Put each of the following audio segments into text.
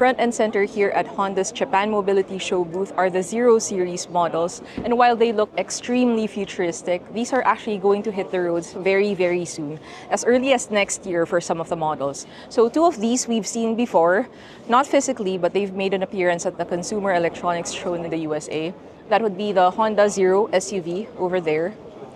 Front and center here at Honda's Japan Mobility Show booth are the Zero Series models. And while they look extremely futuristic, these are actually going to hit the roads very, very soon, as early as next year for some of the models. So two of these we've seen before, not physically, but they've made an appearance at the Consumer Electronics Show in the USA. That would be the Honda Zero SUV over there,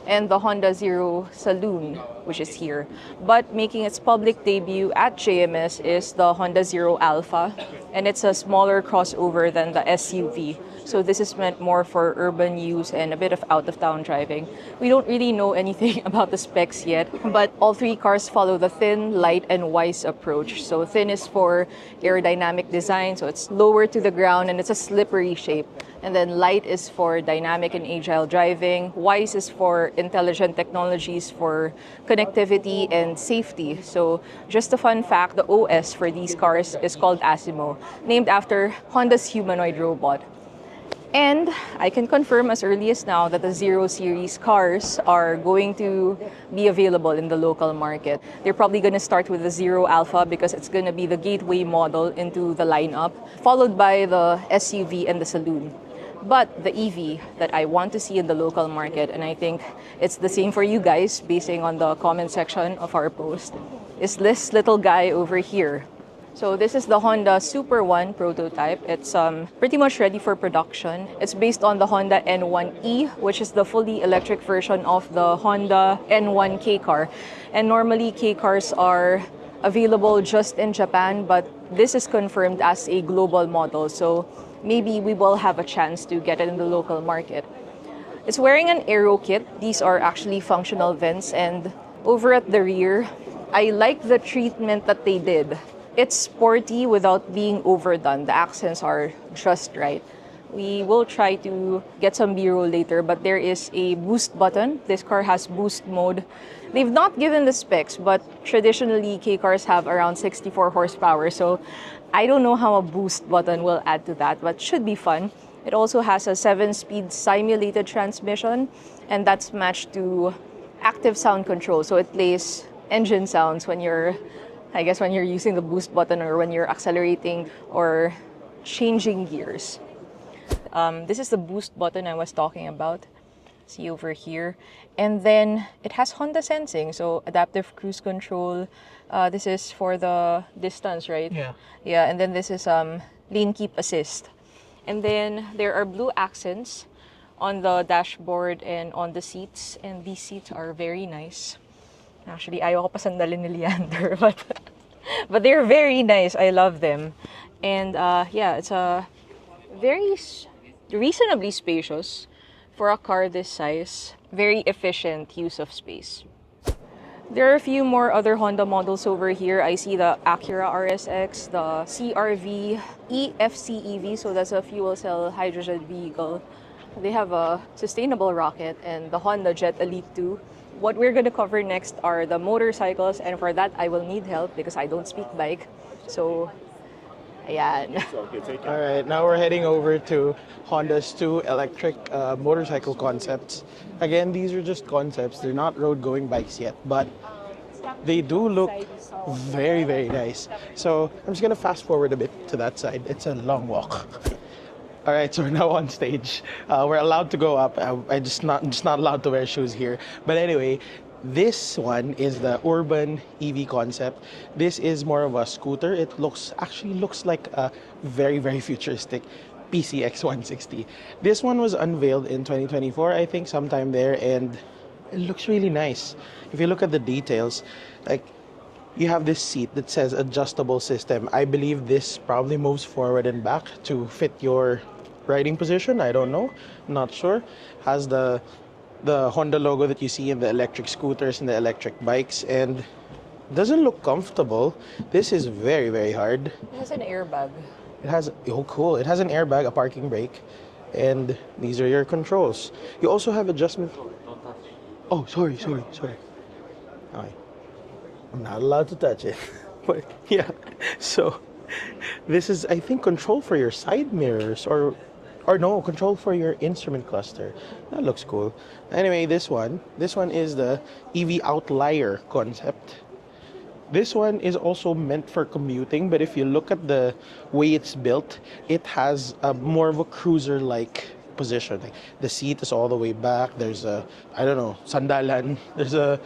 and the Honda Zero Saloon, which is here. But making its public debut at JMS is the Honda Zero Alpha, and it's a smaller crossover than the SUV. So this is meant more for urban use and a bit of out-of-town driving. We don't really know anything about the specs yet, but all three cars follow the thin, light, and wise approach. So thin is for aerodynamic design, so it's lower to the ground and it's a slippery shape. And then light is for dynamic and agile driving. Wise is for intelligent technologies for connectivity and safety. So just a fun fact, the OS for these cars is called Asimo, named after Honda's humanoid robot. And I can confirm as early as now that the Zero Series cars are going to be available in the local market. They're probably going to start with the Zero Alpha because it's going to be the gateway model into the lineup, followed by the SUV and the Saloon. But the EV that I want to see in the local market, and I think it's the same for you guys basing on the comment section of our post, is this little guy over here. So this is the Honda Super One prototype. It's pretty much ready for production. It's based on the Honda N1e, which is the fully electric version of the Honda N1 K car. And normally K cars are available just in Japan, but this is confirmed as a global model. So maybe we will have a chance to get it in the local market. It's wearing an aero kit. These are actually functional vents, and over at the rear, I like the treatment that they did. It's sporty without being overdone. The accents are just right. We will try to get some B-roll later, but there is a boost button. This car has boost mode. They've not given the specs, but traditionally K cars have around 64 horsepower, so I don't know how a boost button will add to that, but should be fun. It also has a 7-speed simulated transmission, and that's matched to active sound control. So it plays engine sounds when you're using the boost button or when you're accelerating or changing gears. This is the boost button I was talking about. See over here. And then it has Honda sensing, so adaptive cruise control. This is for the distance, right? Yeah. Yeah, and then this is lane keep assist. And then there are blue accents on the dashboard and on the seats, and these seats are very nice. Actually, ayoko pa sandalin ni Leander, but they're very nice. I love them. And yeah, it's a very reasonably spacious for a car this size. Very efficient use of space. There are a few more other Honda models over here. I see the Acura RSX, the CRV, EFCEV, so that's a fuel cell hydrogen vehicle. They have a sustainable rocket, and the Honda Jet Elite 2. What we're going to cover next are the motorcycles, and for that I will need help because I don't speak bike. So, ayan. All right, now we're heading over to Honda's two electric motorcycle concepts. Again, these are just concepts. They're not road-going bikes yet, but they do look very, very nice. So I'm just going to fast forward a bit to that side. It's a long walk. All right, so we're now on stage. We're allowed to go up. I'm just not allowed to wear shoes here. But anyway, this one is the urban EV concept. This is more of a scooter. It actually looks like a very, very futuristic PCX 160. This one was unveiled in 2024, I think, sometime there, and it looks really nice. If you look at the details, like, you have this seat that says adjustable system. I believe this probably moves forward and back to fit your riding position. I don't know, not sure. Has the Honda logo that you see in the electric scooters and the electric bikes, and doesn't look comfortable. This is very, very hard. It has an airbag. It has, oh cool, it has an airbag, a parking brake, and these are your controls. You also have adjustment. Oh, sorry. Okay. I'm not allowed to touch it. But yeah, so this is, I think, control for your side mirrors, or no, control for your instrument cluster. That looks cool. Anyway, this one is the EV Outlier concept. This one is also meant for commuting, but if you look at the way it's built, it has a more of a cruiser-like position. Like, the seat is all the way back. There's a, I don't know, sandalan. There's a,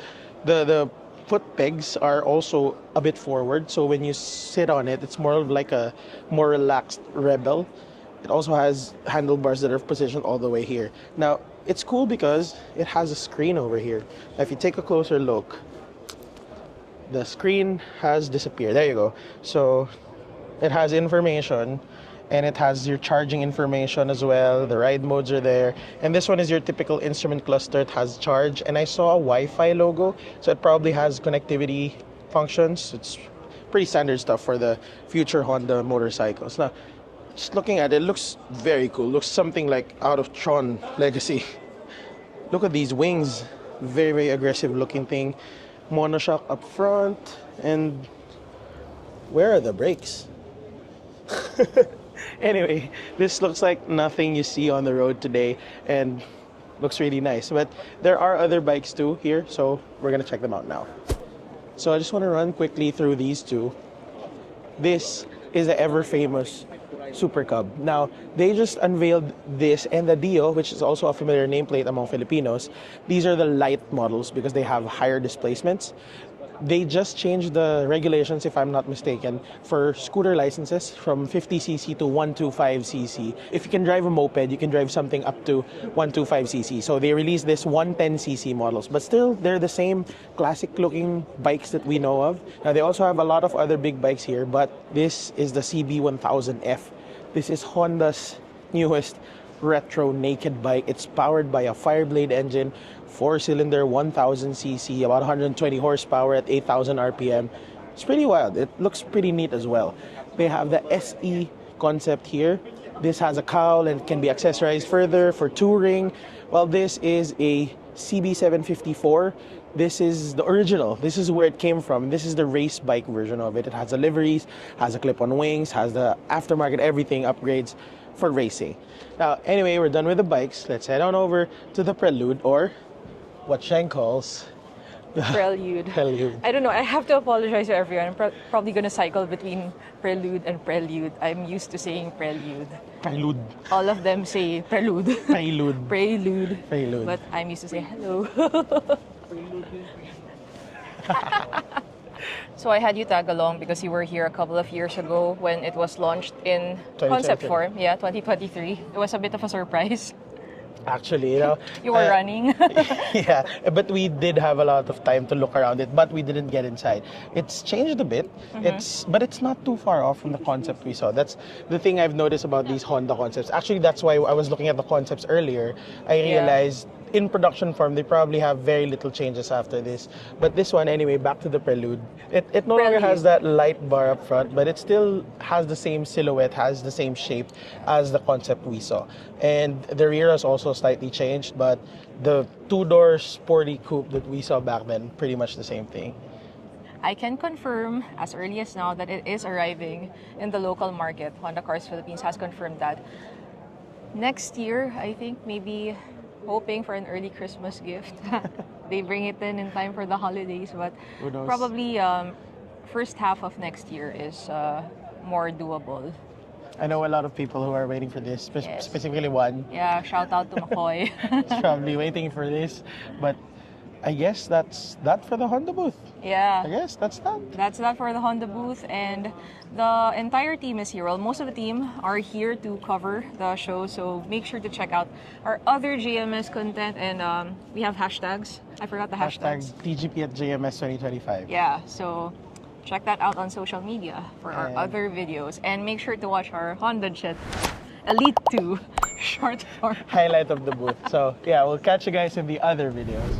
the foot pegs are also a bit forward, so when you sit on it, it's more of like a more relaxed Rebel. It also has handlebars that are positioned all the way here. Now, it's cool because it has a screen over here. Now, if you take a closer look, the screen has disappeared. There you go. So it has information, and it has your charging information as well. The ride modes are there. And this one is your typical instrument cluster. It has charge. And I saw a Wi-Fi logo, so it probably has connectivity functions. It's pretty standard stuff for the future Honda motorcycles. Now, just looking at it, looks very cool. Looks something like out of Tron Legacy. Look at these wings. Very, very aggressive looking thing. Monoshock up front. And where are the brakes? Anyway, this looks like nothing you see on the road today and looks really nice. But there are other bikes too here, so we're gonna check them out now. So I just want to run quickly through these two. This is the ever famous Super Cub. Now, they just unveiled this and the Dio, which is also a familiar nameplate among Filipinos. These are the Lite models because they have higher displacements. They just changed the regulations, if I'm not mistaken, for scooter licenses from 50cc to 125cc. If you can drive a moped, you can drive something up to 125cc. So they released this 110cc models, but still they're the same classic looking bikes that we know of. Now they also have a lot of other big bikes here, but this is the CB1000F. This is Honda's newest retro naked bike. It's powered by a Fireblade engine, 4-cylinder, 1000cc, about 120 horsepower at 8,000 RPM. It's pretty wild. It looks pretty neat as well. They have the SE concept here. This has a cowl and can be accessorized further for touring. While this is a CB754, this is the original. This is where it came from. This is the race bike version of it. It has the liveries, has a clip-on wings, has the aftermarket everything upgrades for racing. Now, anyway, we're done with the bikes. Let's head on over to the Prelude, or what Sheng calls the Prelude. Prelude. I don't know. I have to apologize to everyone. I'm probably going to cycle between Prelude and Prelude. I'm used to saying Prelude. Prelude. All of them say Prelude. Prelude. Prelude. Prelude. But I'm used to say hello. So I had you tag along because you were here a couple of years ago when it was launched in concept 2023. form. Yeah, 2023. It was a bit of a surprise. Actually, you know, You were running. yeah, but we did have a lot of time to look around it, but we didn't get inside. It's changed a bit. But it's not too far off from the concept we saw. That's the thing I've noticed about these Honda concepts. Actually, that's why I was looking at the concepts earlier. I realized in production form, they probably have very little changes after this. But this one, anyway, back to the Prelude. It no longer has that light bar up front, but it still has the same silhouette, has the same shape as the concept we saw. And the rear has also slightly changed, but the two-door sporty coupe that we saw back then, pretty much the same thing. I can confirm as early as now that it is arriving in the local market. Honda Cars Philippines has confirmed that. Next year, I think maybe hoping for an early Christmas gift. They bring it in time for the holidays, but Who knows? probably first half of next year is more doable. I know a lot of people who are waiting for this, Yes. specifically one. Yeah, shout out to McCoy. Is probably waiting for this, but I guess that's that for the Honda booth. Yeah. I guess that's that. That's that for the Honda booth, and the entire team is here. Well, most of the team are here to cover the show, so make sure to check out our other JMS content, and we have hashtags. I forgot the Hashtag hashtags. TGP at JMS 2025. Yeah, so check that out on social media for our And- other videos, and make sure to watch our Honda Jet Elite 2 short form. Highlight of the booth. So yeah, we'll catch you guys in the other videos.